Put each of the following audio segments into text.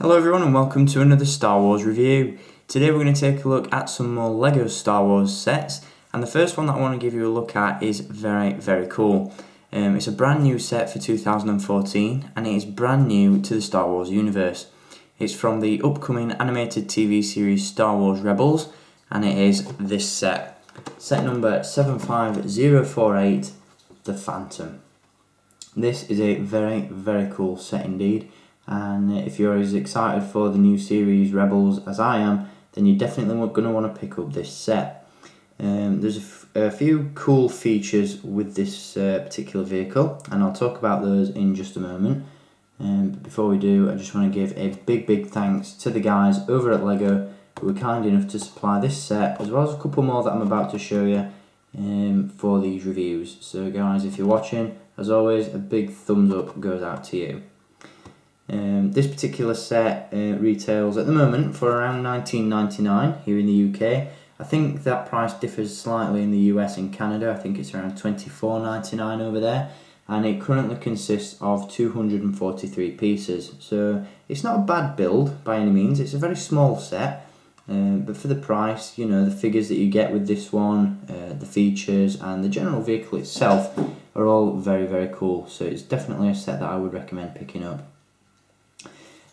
Hello everyone and welcome to another Star Wars review. Today we're going to take a look at some more LEGO Star Wars sets, and the first one that I want to give you a look at is very cool. It's a brand new set for 2014 and it is brand new to the Star Wars universe. It's from the upcoming animated TV series Star Wars Rebels, and it is this set. Set number 75048, The Phantom. This is a very cool set indeed. And if you're as excited for the new series Rebels as I am, then you're definitely going to want to pick up this set. There's a few cool features with this particular vehicle, and I'll talk about those in just a moment. But before we do, I just want to give a big thanks to the guys over at LEGO who were kind enough to supply this set, as well as a couple more that I'm about to show you for these reviews. So guys, if you're watching, as always, a big thumbs up goes out to you. This particular set retails at the moment for around $19.99 here in the UK. I think that price differs slightly in the US and Canada. I think it's around $24.99 over there, and it currently consists of 243 pieces. So it's not a bad build by any means. It's a very small set, but for the price, you know, the figures that you get with this one, the features and the general vehicle itself are all very cool. So it's definitely a set that I would recommend picking up.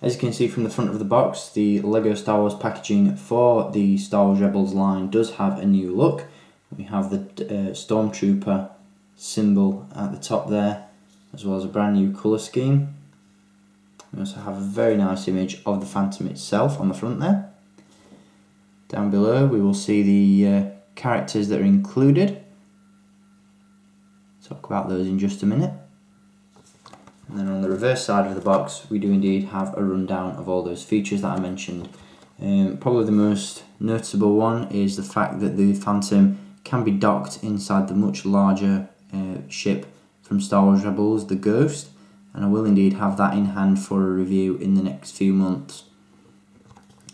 As you can see from the front of the box, the LEGO Star Wars packaging for the Star Wars Rebels line does have a new look. We have the Stormtrooper symbol at the top there, as well as a brand new colour scheme. We also have a very nice image of the Phantom itself on the front there. Down below we will see the characters that are included. Talk about those in just a minute. And then on the reverse side of the box, we do indeed have a rundown of all those features that I mentioned. Probably the most noticeable one is the fact that the Phantom can be docked inside the much larger ship from Star Wars Rebels, the Ghost, and I will indeed have that in hand for a review in the next few months.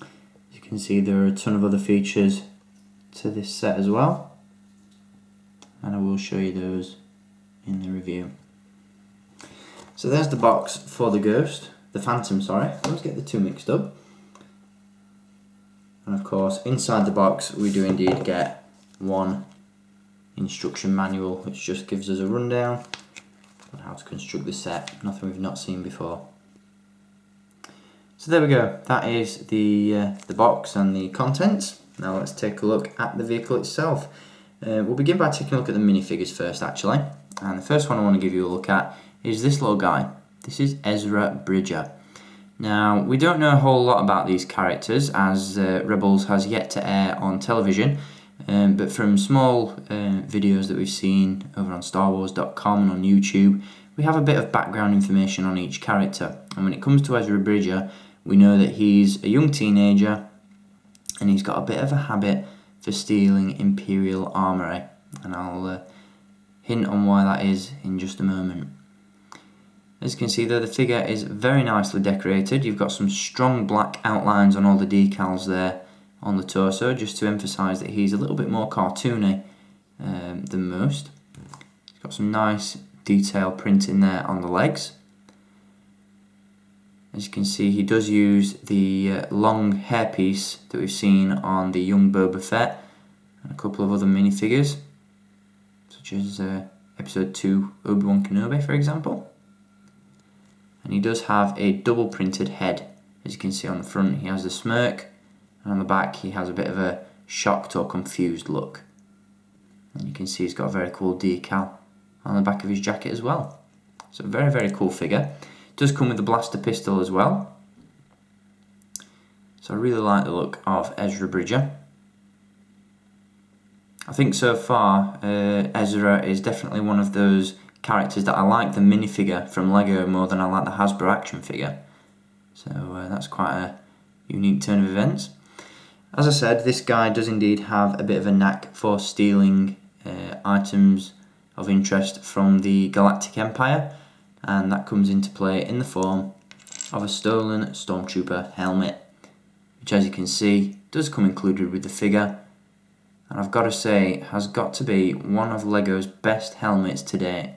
As you can see, there are a ton of other features to this set as well, and I will show you those in the review. So there's the box for the Phantom, sorry. I always get the two mixed up. And of course, inside the box, we do indeed get one instruction manual, which just gives us a rundown on how to construct the set. Nothing we've not seen before. So there we go. That is the box and the contents. Now let's take a look at the vehicle itself. We'll begin by taking a look at the minifigures first, actually. And the first one I want to give you a look at is this little guy. This is Ezra Bridger. Now, we don't know a whole lot about these characters, as Rebels has yet to air on television, but from small videos that we've seen over on StarWars.com and on YouTube, we have a bit of background information on each character. And when it comes to Ezra Bridger, we know that he's a young teenager and he's got a bit of a habit for stealing Imperial armoury, and I'll hint on why that is in just a moment. As you can see there, the figure is very nicely decorated. You've got some strong black outlines on all the decals there on the torso, just to emphasise that he's a little bit more cartoony than most. He's got some nice detail printing there on the legs. As you can see, he does use the long hairpiece that we've seen on the young Boba Fett and a couple of other minifigures, such as Episode 2 Obi-Wan Kenobi, for example. And he does have a double printed head. As you can see on the front, he has the smirk, and on the back he has a bit of a shocked or confused look. And you can see he's got a very cool decal on the back of his jacket as well. So very cool figure. It does come with a blaster pistol as well. So I really like the look of Ezra Bridger. I think so far Ezra is definitely one of those characters that I like the minifigure from LEGO more than I like the Hasbro action figure. So that's quite a unique turn of events. As I said, this guy does indeed have a bit of a knack for stealing items of interest from the Galactic Empire, and that comes into play in the form of a stolen Stormtrooper helmet, which, as you can see, does come included with the figure, and I've got to say has got to be one of LEGO's best helmets to date.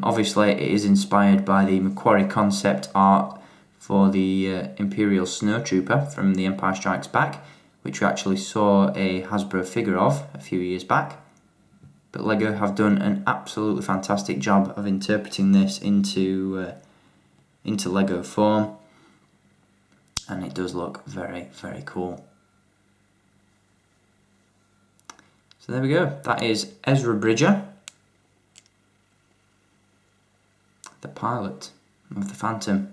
Obviously it is inspired by the Macquarie concept art for the Imperial Snowtrooper from The Empire Strikes Back, which we actually saw a Hasbro figure of a few years back. But LEGO have done an absolutely fantastic job of interpreting this into LEGO form, and it does look very, very cool. So there we go, that is Ezra Bridger, the pilot of the Phantom.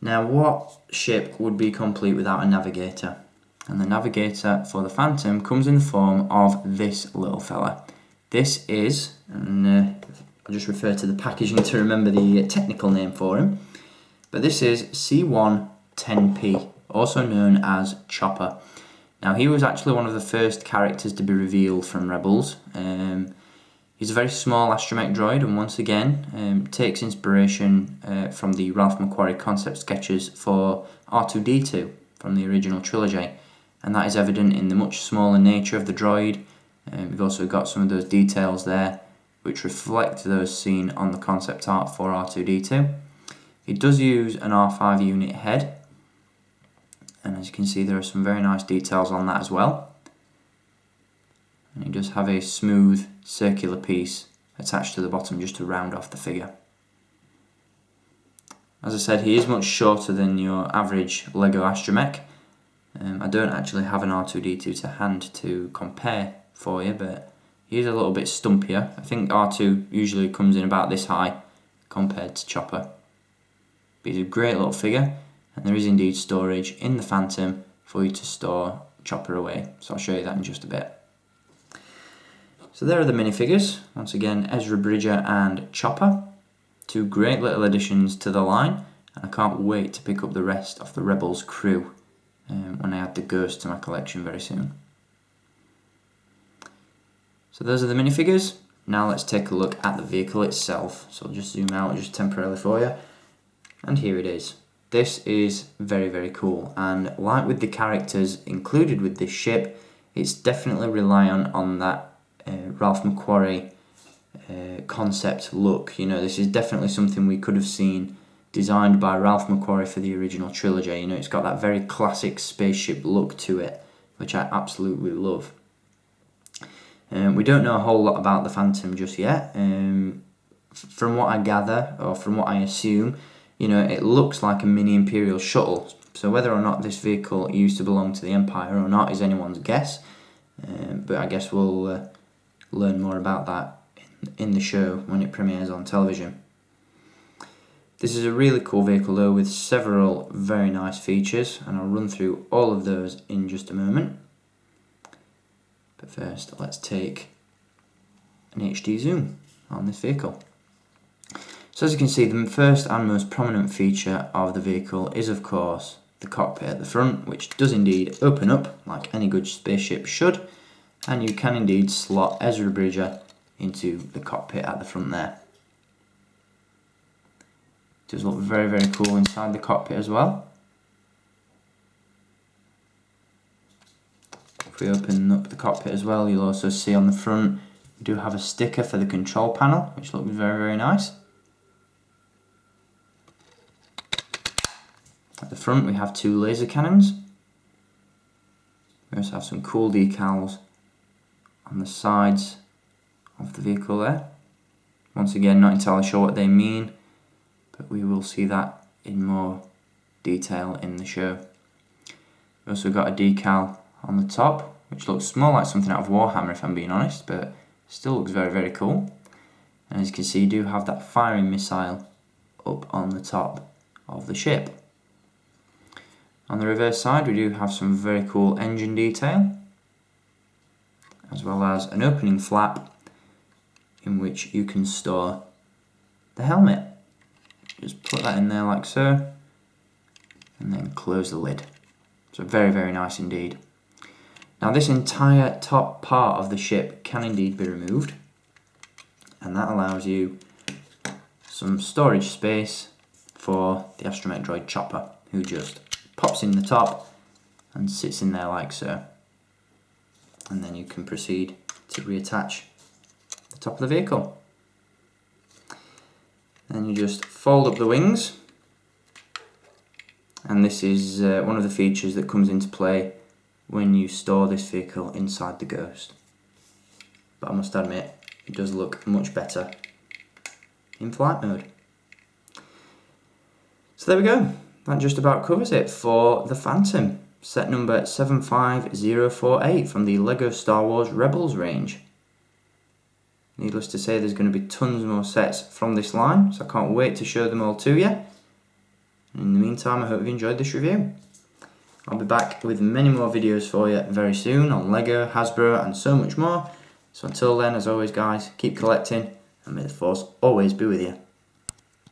Now, what ship would be complete without a navigator? And the navigator for the Phantom comes in the form of this little fella. This is, and I'll just refer to the packaging to remember the technical name for him, but this is C110P, also known as Chopper. Now, he was actually one of the first characters to be revealed from Rebels. He's a very small astromech droid, and once again takes inspiration from the Ralph McQuarrie concept sketches for R2-D2 from the original trilogy, and that is evident in the much smaller nature of the droid. We've also got some of those details there which reflect those seen on the concept art for R2-D2. It does use an R5 unit head, and as you can see there are some very nice details on that as well. And it does have a smooth circular piece attached to the bottom just to round off the figure. As I said, he is much shorter than your average LEGO astromech. I don't actually have an R2-D2 to hand to compare for you, but he is a little bit stumpier. I think R2 usually comes in about this high compared to Chopper. But he's a great little figure, and there is indeed storage in the Phantom for you to store Chopper away. So I'll show you that in just a bit. So there are the minifigures. Once again, Ezra Bridger and Chopper. Two great little additions to the line, and I can't wait to pick up the rest of the Rebels crew when I add the Ghost to my collection very soon. So those are the minifigures. Now let's take a look at the vehicle itself. So I'll just zoom out just temporarily for you. And here it is. This is very, very cool, and like with the characters included with this ship, it's definitely reliant on that Ralph McQuarrie concept look. You know, this is definitely something we could have seen designed by Ralph McQuarrie for the original trilogy. You know, it's got that very classic spaceship look to it, which I absolutely love. We don't know a whole lot about the Phantom just yet. From what I gather, or from what I assume, you know, it looks like a mini Imperial shuttle. So whether or not this vehicle used to belong to the Empire or not is anyone's guess. But I guess we'll learn more about that in the show when it premieres on television. This is a really cool vehicle though, with several very nice features, and I'll run through all of those in just a moment. But first, let's take an HD zoom on this vehicle. So as you can see, the first and most prominent feature of the vehicle is of course the cockpit at the front, which does indeed open up like any good spaceship should, and you can indeed slot Ezra Bridger into the cockpit at the front there. It does look very, very cool inside the cockpit as well. If we open up the cockpit as well, you'll also see on the front we do have a sticker for the control panel, which looks very, very nice. At the front we have two laser cannons. We also have some cool decals on the sides of the vehicle there. Once again, not entirely sure what they mean, but we will see that in more detail in the show. We also got a decal on the top, which looks more like something out of Warhammer if I'm being honest, but still looks very, very cool. And as you can see, you do have that firing missile up on the top of the ship. On the reverse side we do have some very cool engine detail, as well as an opening flap in which you can store the helmet. Just put that in there like so, and then close the lid. So very, very nice indeed. Now this entire top part of the ship can indeed be removed, and that allows you some storage space for the astromech droid Chopper, who just pops in the top and sits in there like so. And then you can proceed to reattach the top of the vehicle. Then you just fold up the wings, and this is one of the features that comes into play when you store this vehicle inside the Ghost. But I must admit, it does look much better in flight mode. So there we go, that just about covers it for the Phantom, set number 75048 from the LEGO Star Wars Rebels range. Needless to say, there's going to be tons more sets from this line, so I can't wait to show them all to you. In the meantime, I hope you've enjoyed this review. I'll be back with many more videos for you very soon on LEGO, Hasbro and so much more. So until then, as always guys, keep collecting and may the Force always be with you.